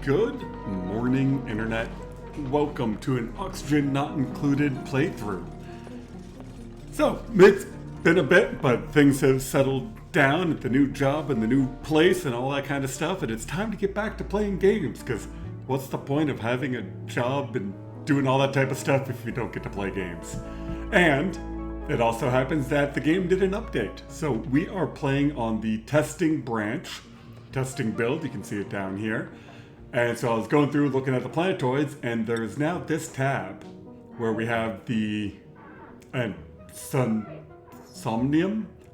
Good morning, Internet. Welcome to an Oxygen Not Included playthrough. So, it's been a bit, but things have settled down at the new job and the new place and all that kind of stuff, and it's time to get back to playing games, because what's the point of having a job and doing all that type of stuff if you don't get to play games? And it also happens that the game did an update. So we are playing on the testing branch, testing build, you can see it down here. And so I was going through looking at the planetoids, and there's now this tab where we have the Somnium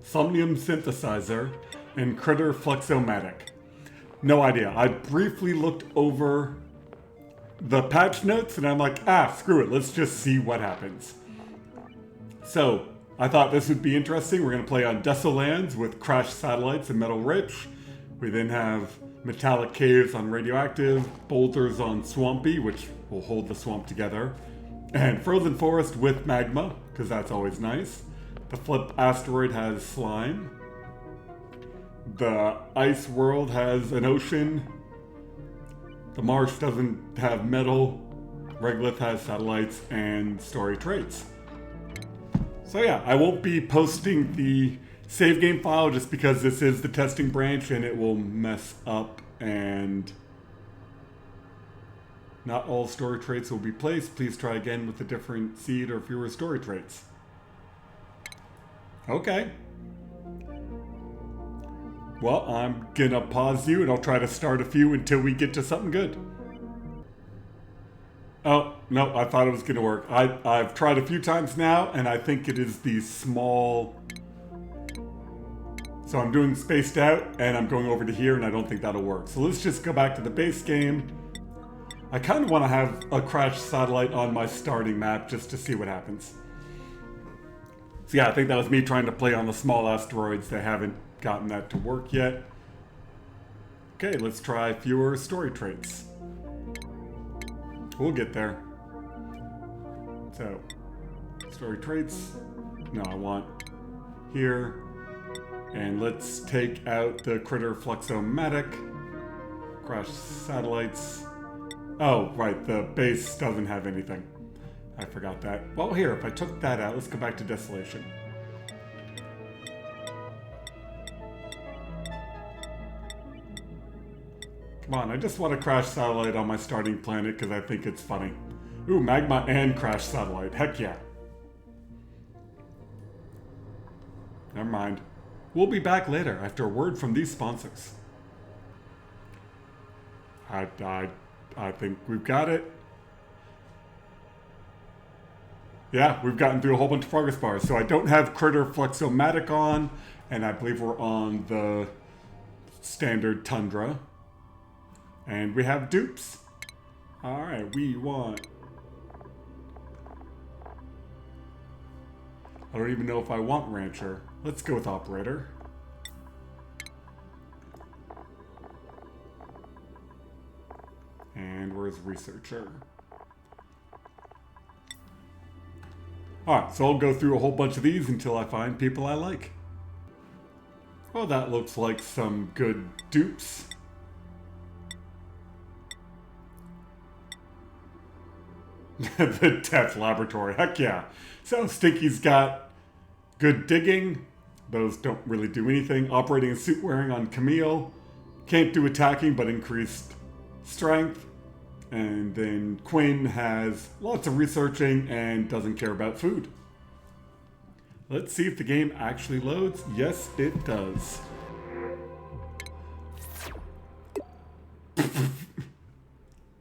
synthesizer and Critter Flexomatic. No idea. I briefly looked over the patch notes and I'm like, screw it, let's just see what happens. So I thought this would be interesting. We're going to play on Desolands with crashed satellites and Metal Rich. We then have metallic caves on Radioactive, boulders on Swampy, which will hold the swamp together, and frozen forest with magma, because that's always nice. The flip asteroid has slime. The ice world has an ocean. The marsh doesn't have metal. Regolith has satellites and story traits. So yeah, I won't be posting the save game file just because this is the testing branch and it will mess up and not all story traits will be placed. Please try again with a different seed or fewer story traits. Okay. Well, I'm gonna pause you and I'll try to start a few until we get to something good. Oh, no, I thought it was gonna work. I've tried a few times now and I think it is the small. So I'm doing spaced out and I'm going over to here and I don't think that'll work. So let's just go back to the base game. I kind of want to have a crashed satellite on my starting map just to see what happens. So yeah, I think that was me trying to play on the small asteroids. They haven't gotten that to work yet. Okay, let's try fewer story traits. We'll get there. So, story traits. No, I want here. And let's take out the Critter Flexomatic. Crash satellites. Oh, right, the base doesn't have anything. I forgot that. Well, here, if I took that out, let's go back to Desolation. Come on, I just want a crash satellite on my starting planet because I think it's funny. Ooh, magma and crash satellite. Heck yeah. Never mind. We'll be back later after a word from these sponsors. I think we've got it. Yeah, we've gotten through a whole bunch of progress bars. So I don't have Critter Flexomatic on, and I believe we're on the standard Tundra. And we have dupes. Alright, we want... I don't even know if I want Rancher. Let's go with Operator. And where's Researcher? Alright, so I'll go through a whole bunch of these until I find people I like. Well, that looks like some good dupes. The Death Laboratory, heck yeah. So Stinky's got good digging. Those don't really do anything. Operating and suit wearing on Camille. Can't do attacking, but increased strength. And then Quinn has lots of researching and doesn't care about food. Let's see if the game actually loads. Yes, it does.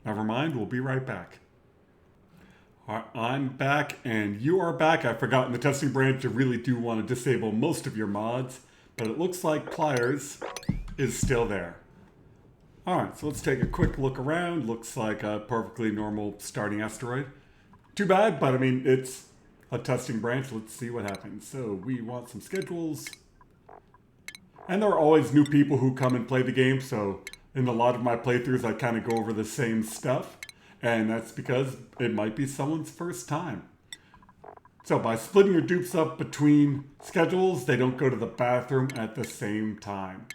Never mind, we'll be right back. I'm back and you are back. I forgot in the testing branch you really do want to disable most of your mods, but it looks like Pliers is still there. Alright, so let's take a quick look around. Looks like a perfectly normal starting asteroid. Too bad, but I mean, it's a testing branch. Let's see what happens. So we want some schedules. And there are always new people who come and play the game, so in a lot of my playthroughs I kind of go over the same stuff. And that's because it might be someone's first time. So by splitting your dupes up between schedules, they don't go to the bathroom at the same time.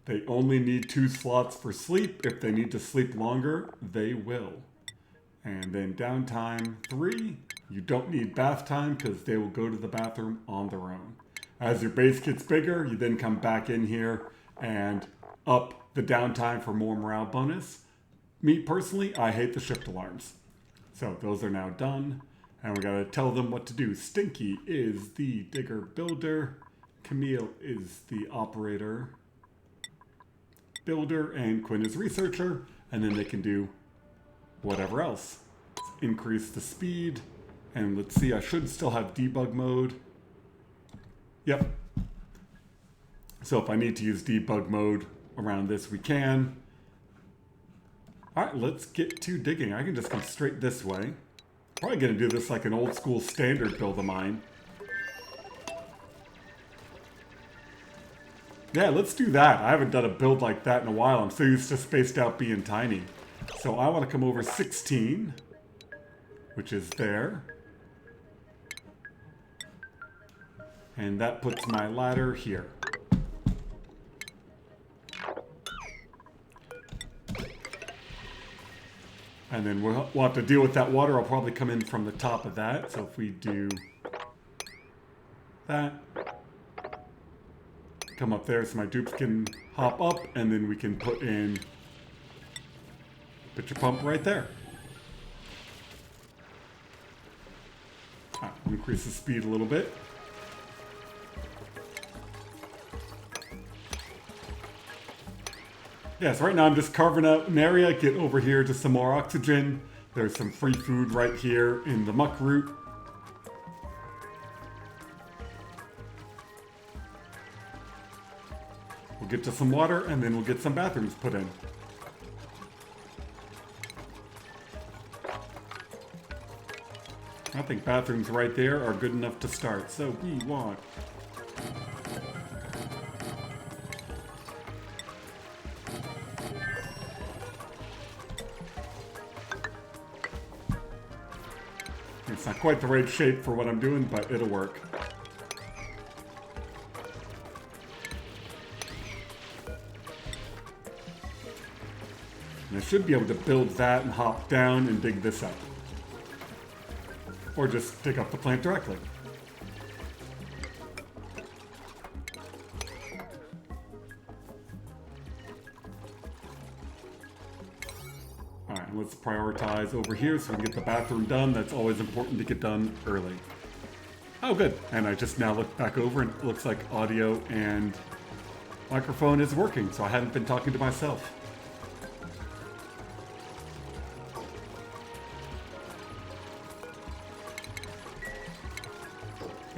They only need 2 slots for sleep. If they need to sleep longer, they will. And then downtime 3, you don't need bath time because they will go to the bathroom on their own. As your base gets bigger, you then come back in here and up the downtime for more morale bonus. Me personally, I hate the shift alarms. So those are now done. And we gotta tell them what to do. Stinky is the digger builder. Camille is the operator builder. And Quinn is researcher. And then they can do whatever else. Increase the speed. And let's see, I should still have debug mode. Yep. So if I need to use debug mode around this, we can. All right, let's get to digging. I can just come straight this way. Probably gonna do this like an old school standard build of mine. Yeah, let's do that. I haven't done a build like that in a while. I'm so used to spaced out being tiny. So I want to come over 16, which is there. And that puts my ladder here. And then we'll have to deal with that water. I'll probably come in from the top of that. So if we do that, come up there so my dupes can hop up, and then we can put in pitcher pump right there. Increase the speed a little bit. Yeah, so right now I'm just carving out an area, get over here to some more oxygen. There's some free food right here in the muck root. We'll get to some water and then we'll get some bathrooms put in. I think bathrooms right there are good enough to start. So we want it's not quite the right shape for what I'm doing, but it'll work. And I should be able to build that and hop down and dig this up. Or just dig up the plant directly. Alright, let's prioritize over here so we can get the bathroom done. That's always important to get done early. Oh, good. And I just now look back over and it looks like audio and microphone is working, so I hadn't been talking to myself.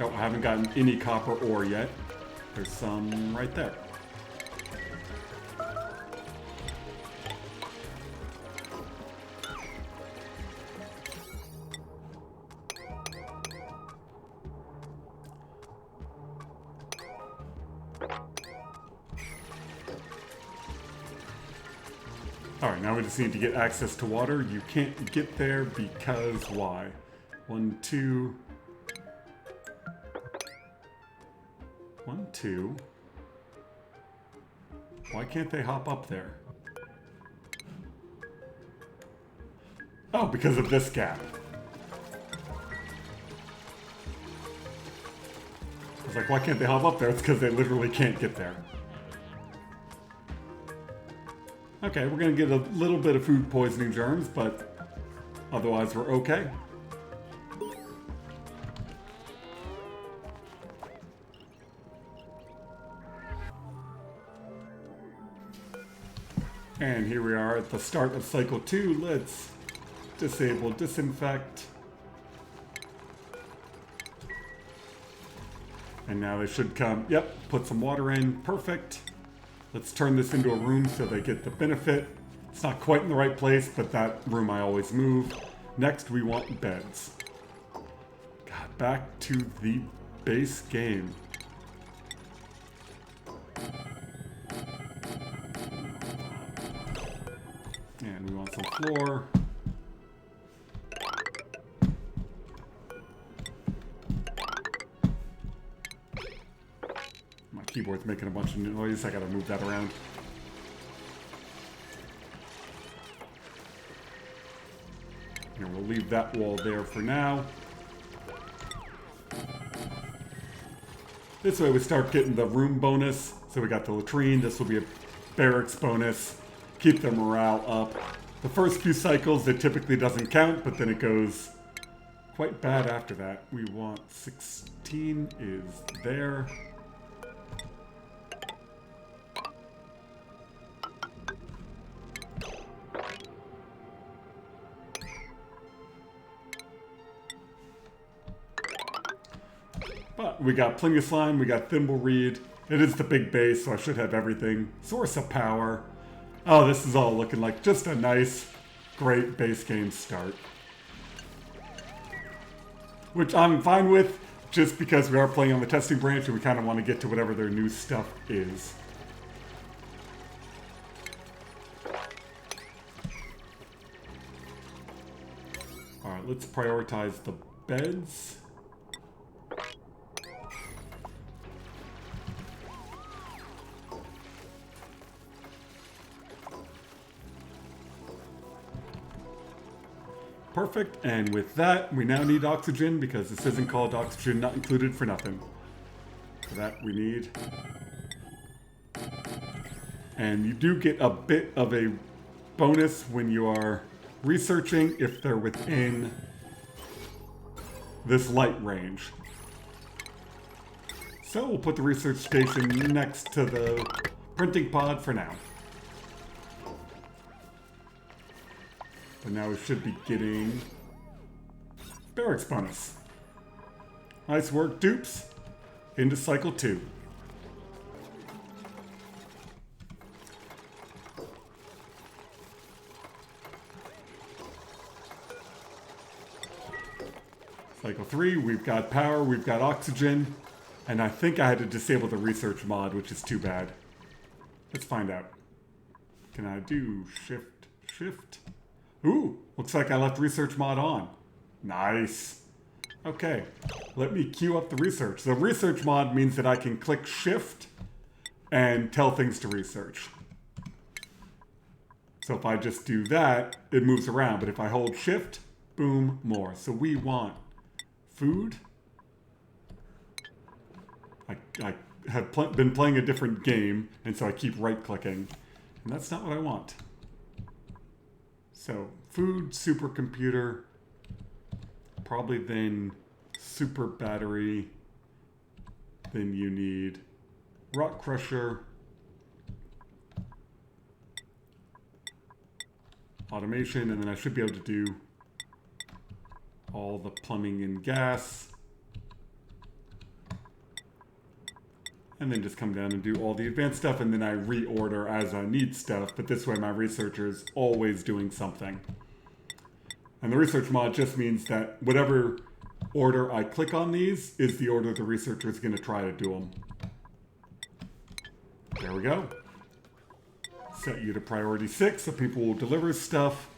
Oh, I haven't gotten any copper ore yet. There's some right there. Alright, now we just need to get access to water. You can't get there because why? 1, 2... 1, 2. Why can't they hop up there? Oh, because of this gap. I was like, why can't they hop up there? It's because they literally can't get there. Okay, we're gonna get a little bit of food poisoning germs, but otherwise we're okay. And here we are at the start of cycle 2. Let's disable disinfect. And now they should come, yep, put some water in, perfect. Let's turn this into a room so they get the benefit. It's not quite in the right place, but that room I always move. Next, we want beds. God, back to the base game. And we want some floor. My keyboard's making a bunch of noise. I gotta move that around. Here, we'll leave that wall there for now. This way we start getting the room bonus. So we got the latrine. This will be a barracks bonus. Keep the morale up. The first few cycles, it typically doesn't count, but then it goes quite bad after that. We want 16 is there. But we got plenty of slime, we got Thimbleweed. It is the big base, so I should have everything. Source of power. Oh, this is all looking like just a nice, great base game start. Which I'm fine with, just because we are playing on the testing branch and we kind of want to get to whatever their new stuff is. Alright, let's prioritize the beds. Perfect, and with that, we now need oxygen because this isn't called oxygen not included for nothing. For that, we need. And you do get a bit of a bonus when you are researching if they're within this light range. So we'll put the research station next to the printing pod for now. But now we should be getting barracks bonus. Nice work, dupes. Into cycle 2. Cycle 3, we've got power, we've got oxygen, and I think I had to disable the research mod, which is too bad. Let's find out. Can I do shift? Ooh, looks like I left research mod on. Nice. Okay, let me queue up the research. The research mod means that I can click shift and tell things to research. So if I just do that, it moves around. But if I hold shift, boom, more. So we want food. I have been playing a different game, and so I keep right-clicking. And that's not what I want. So, food, supercomputer, probably then super battery, then you need rock crusher, automation, and then I should be able to do all the plumbing and gas. And then just come down and do all the advanced stuff, and then I reorder as I need stuff, but this way my researcher's always doing something. And the research mod just means that whatever order I click on these is the order the researcher is going to try to do them. There we go. Set you to priority 6 so people will deliver stuff,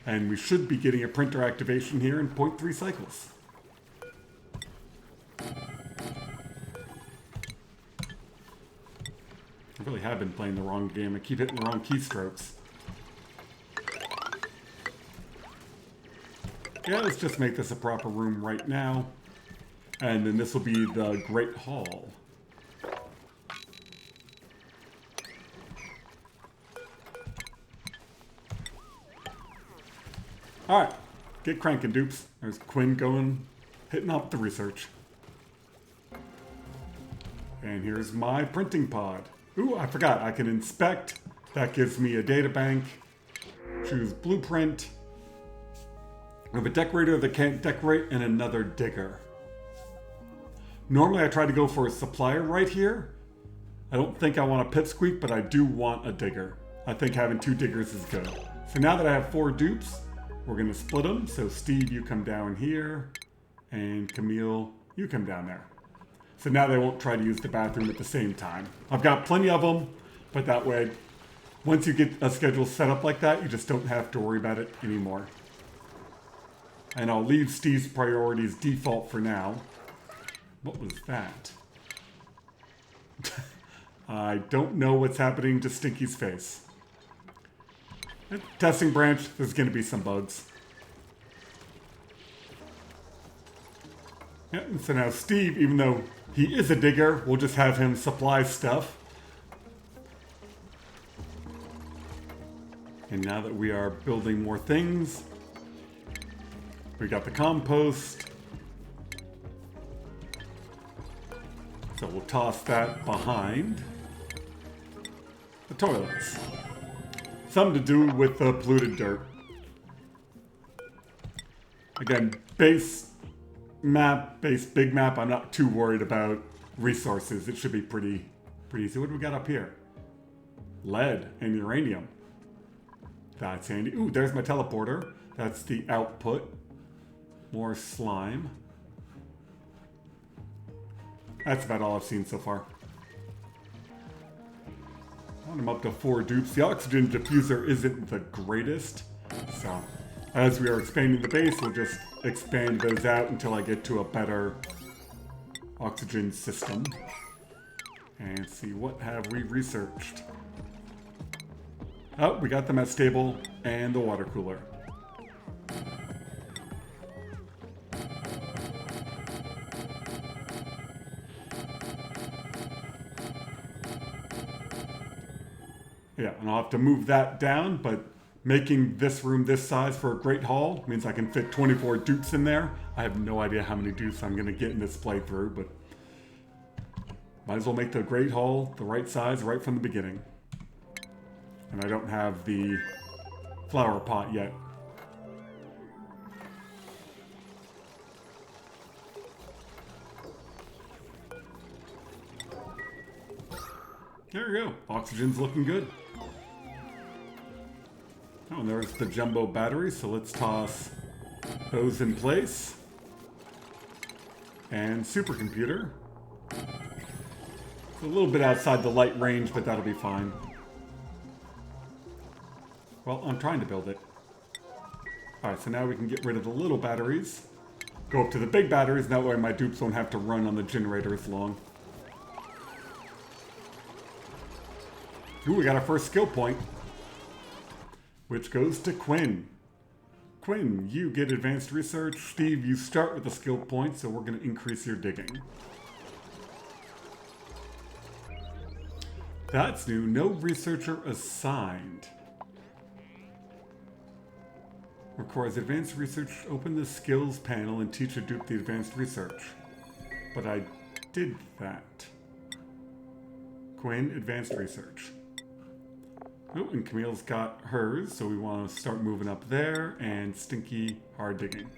and we should be getting a printer activation here in 0.3 cycles. I really have been playing the wrong game. I keep hitting the wrong keystrokes. Yeah, let's just make this a proper room right now. And then this will be the Great Hall. Alright, get cranking, dupes. There's Quinn going, hitting up the research. And here's my printing pod. Ooh, I forgot, I can inspect. That gives me a data bank. Choose blueprint. I have a decorator that can't decorate and another digger. Normally I try to go for a supplier right here. I don't think I want a pipsqueak, but I do want a digger. I think having 2 diggers is good. So now that I have 4 dupes, we're gonna split them. So Steve, you come down here, and Camille, you come down there. So now they won't try to use the bathroom at the same time. I've got plenty of them, but that way, once you get a schedule set up like that, you just don't have to worry about it anymore. And I'll leave Steve's priorities default for now. What was that? I don't know what's happening to Stinky's face. Testing branch, there's going to be some bugs. Yeah, and so now Steve, even though he is a digger, we'll just have him supply stuff. And now that we are building more things, we got the compost. So we'll toss that behind the toilets. Something to do with the polluted dirt. Again, base map, base big map, I'm not too worried about resources. It should be pretty easy. What do we got up here? Lead and uranium. That's handy. Ooh, there's my teleporter. That's the output. More slime. That's about all I've seen so far. I'm up to 4 dupes. The oxygen diffuser isn't the greatest. So, as we are expanding the base, we'll just expand those out until I get to a better oxygen system. And see, what have we researched? Oh, we got the met stable and the water cooler. Yeah, and I'll have to move that down, but making this room this size for a Great Hall means I can fit 24 dupes in there. I have no idea how many dupes I'm going to get in this playthrough, but might as well make the Great Hall the right size right from the beginning. And I don't have the flower pot yet. There we go. Oxygen's looking good. Oh, and there's the jumbo battery, so let's toss those in place. And supercomputer. It's a little bit outside the light range, but that'll be fine. Well, I'm trying to build it. Alright, so now we can get rid of the little batteries. Go up to the big batteries, and that way my dupes won't have to run on the generator as long. Ooh, we got our first skill point, which goes to Quinn. Quinn, you get advanced research. Steve, you start with a skill point, so we're going to increase your digging. That's new. No researcher assigned. Requires advanced research. Open the skills panel and teach a dupe the advanced research. But I did that. Quinn, advanced research. Oh, and Camille's got hers, so we want to start moving up there, and Stinky, hard digging.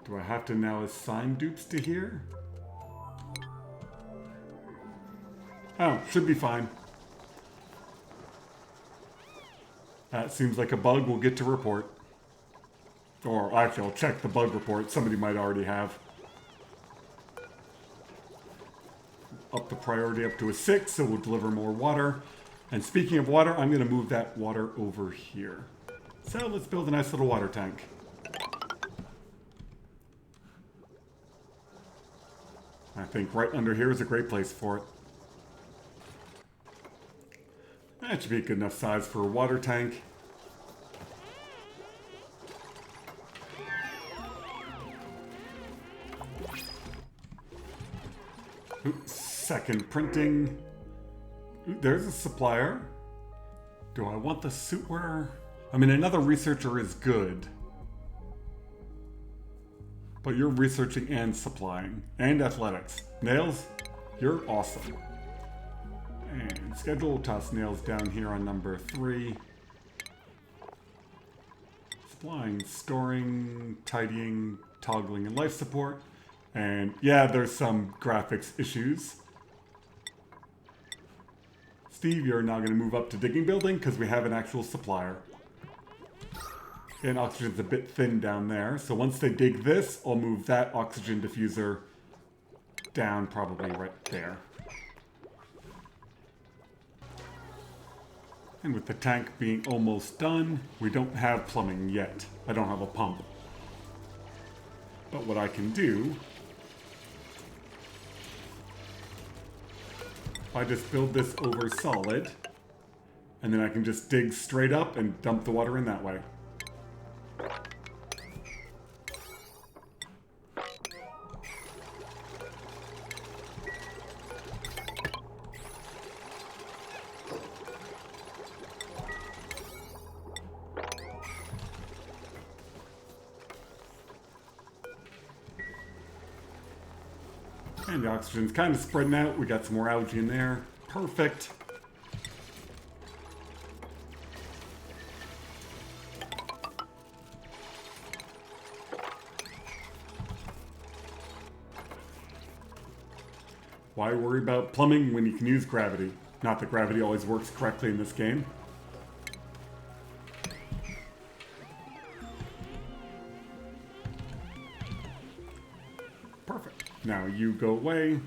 Do I have to now assign dupes to here? Oh, should be fine. That seems like a bug we'll get to report. Or actually, I'll check the bug report. Somebody might already have. Up the priority up to a 6, so we'll deliver more water. And speaking of water, I'm going to move that water over here. So let's build a nice little water tank. I think right under here is a great place for it. That should be a good enough size for a water tank. Oops, second printing. Ooh, there's a supplier. Do I want the suit wearer? I mean, another researcher is good. But you're researching and supplying. And athletics. Nails, you're awesome. And schedule, toss nails down here on number 3. Supplying, storing, tidying, toggling, and life support. And yeah, there's some graphics issues. Steve, you're now going to move up to digging building because we have an actual supplier. And oxygen's a bit thin down there. So once they dig this, I'll move that oxygen diffuser down probably right there. And with the tank being almost done, we don't have plumbing yet. I don't have a pump. But what I can do, if I just build this over solid, and then I can just dig straight up and dump the water in that way. And the oxygen's kind of spreading out. We got some more algae in there. Perfect. Why worry about plumbing when you can use gravity? Not that gravity always works correctly in this game. Perfect. Now you go away.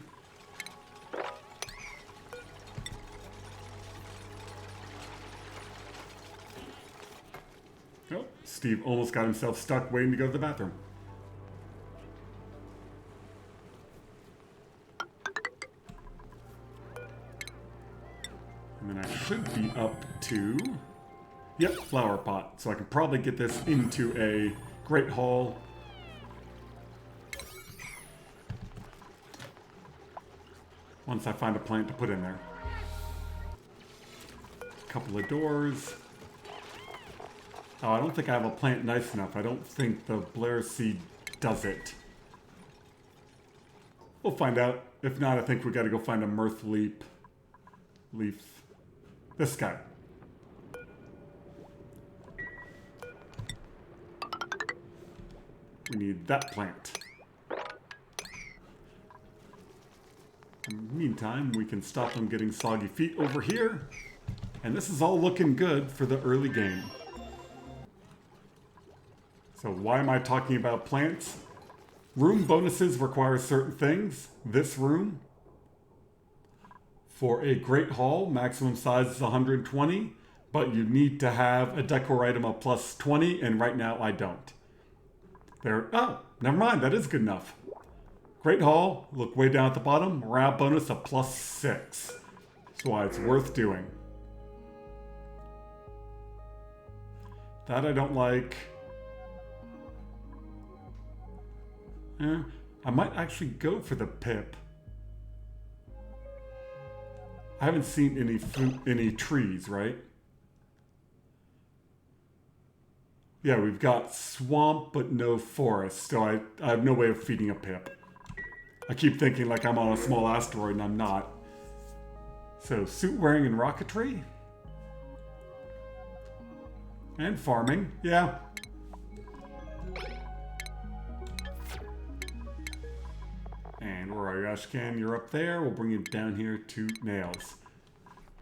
Oh, Steve almost got himself stuck waiting to go to the bathroom. And then I should be up to, yep, flower pot. So I can probably get this into a great hall. Once I find a plant to put in there. A couple of doors. Oh, I don't think I have a plant nice enough. I don't think the Blair seed does it. We'll find out. If not, I think we got to go find a Mirth leaf. This guy. We need that plant. In the meantime, we can stop them getting soggy feet over here. And this is all looking good for the early game. So why am I talking about plants? Room bonuses require certain things. This room, for a great hall, maximum size is 120, but you need to have a decor item of plus 20, and right now I don't. Oh, never mind, that is good enough. Great hall, look way down at the bottom, morale bonus of plus 6. That's why it's worth doing. That I don't like. I might actually go for the pip. I haven't seen any trees, right? Yeah, we've got swamp, but no forest, so I have no way of feeding a pip. I keep thinking like I'm on a small asteroid, and I'm not. So, suit wearing and rocketry? And farming, yeah. And where are you, Ashcan? You're up there. We'll bring you down here to nails.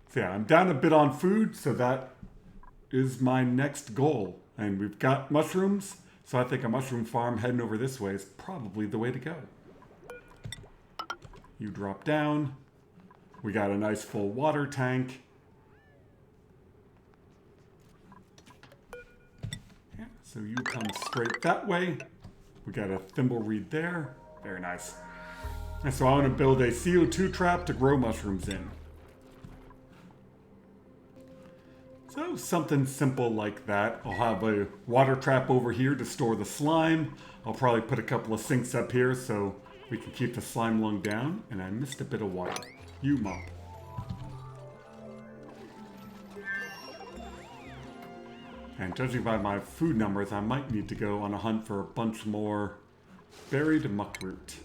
So yeah, I'm down a bit on food, so that is my next goal. And we've got mushrooms, so I think a mushroom farm heading over this way is probably the way to go. You drop down. We got a nice full water tank. Yeah, so you come straight that way. We got a thimbleweed there. Very nice. And so I want to build a CO2 trap to grow mushrooms in. So something simple like that. I'll have a water trap over here to store the slime. I'll probably put a couple of sinks up here so we can keep the slime lung down. And I missed a bit of water. You mop. And judging by my food numbers, I might need to go on a hunt for a bunch more buried muckroot.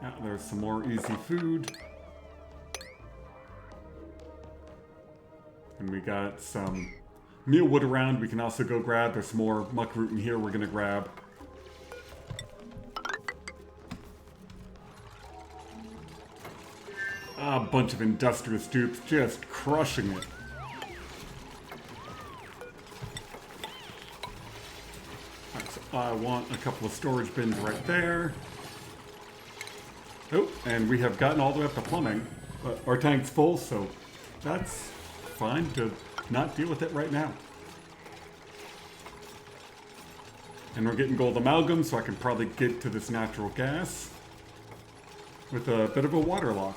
Yeah, there's some more easy food. And we got some mealwood around we can also go grab. There's some more muckroot in here we're gonna grab. A bunch of industrious dupes just crushing it. Right, so I want a couple of storage bins right there. Oh, and we have gotten all the way up to plumbing. But our tank's full, so that's fine to not deal with it right now. And we're getting gold amalgam, so I can probably get to this natural gas with a bit of a water lock.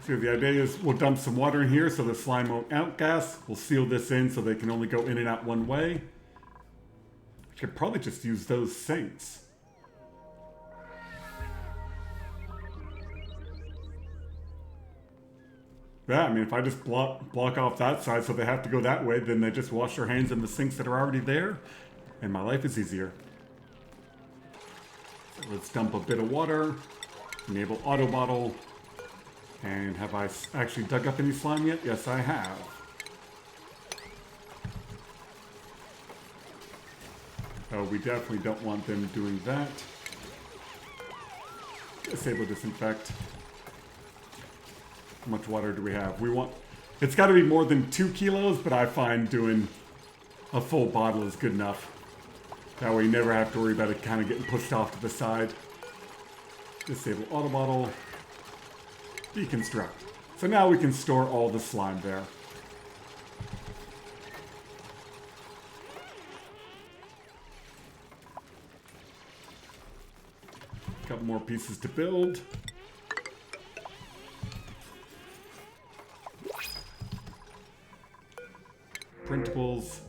So the idea is we'll dump some water in here so the slime won't outgas. We'll seal this in so they can only go in and out one way. I could probably just use those sinks. Yeah, I mean, if I just block off that side so they have to go that way, then they just wash their hands in the sinks that are already there, and my life is easier. So let's dump a bit of water, enable auto bottle, and have I actually dug up any slime yet? Yes, I have. Oh, we definitely don't want them doing that. Disable disinfect. How much water do we have? We want... It's got to be more than 2 kilos, but I find doing a full bottle is good enough. That way you never have to worry about it kind of getting pushed off to the side. Disable auto bottle. Deconstruct. So now we can store all the slime there. Couple more pieces to build. Printables.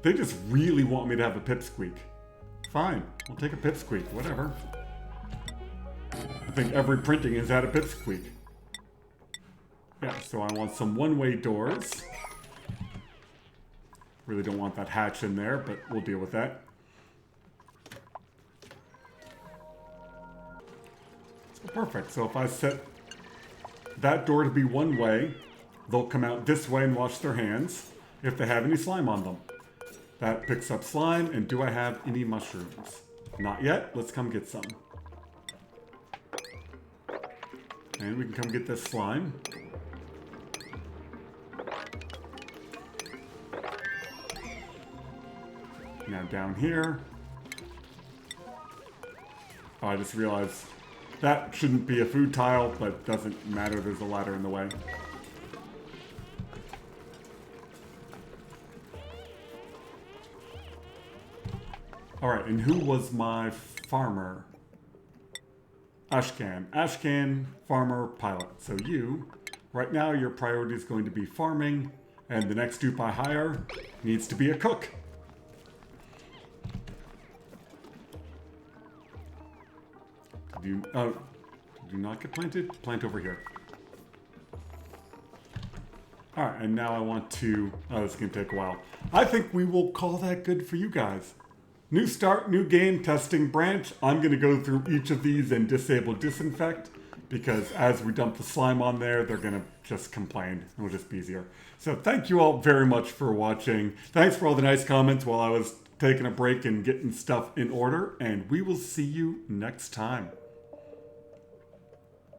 They just really want me to have a pipsqueak. Fine, we'll take a pipsqueak, whatever. I think every printing has had a pipsqueak. Yeah, so I want some one-way doors. Really don't want that hatch in there, but we'll deal with that. So perfect, so if I set that door to be one way, they'll come out this way and wash their hands if they have any slime on them. That picks up slime, and do I have any mushrooms? Not yet, let's come get some. And we can come get this slime. Now down here. Oh, I just realized that shouldn't be a food tile, but doesn't matter, there's a ladder in the way. Alright, and who was my farmer? Ashcan. Ashcan, farmer, pilot. So you, right now your priority is going to be farming, and the next dupe I hire needs to be a cook. Did you not get planted? Plant over here. Alright, and now I want to... Oh, this is going to take a while. I think we will call that good for you guys. New start, new game, testing branch. I'm going to go through each of these and disable disinfect, because as we dump the slime on there, they're going to just complain. It'll just be easier. So thank you all very much for watching. Thanks for all the nice comments while I was taking a break and getting stuff in order, and we will see you next time.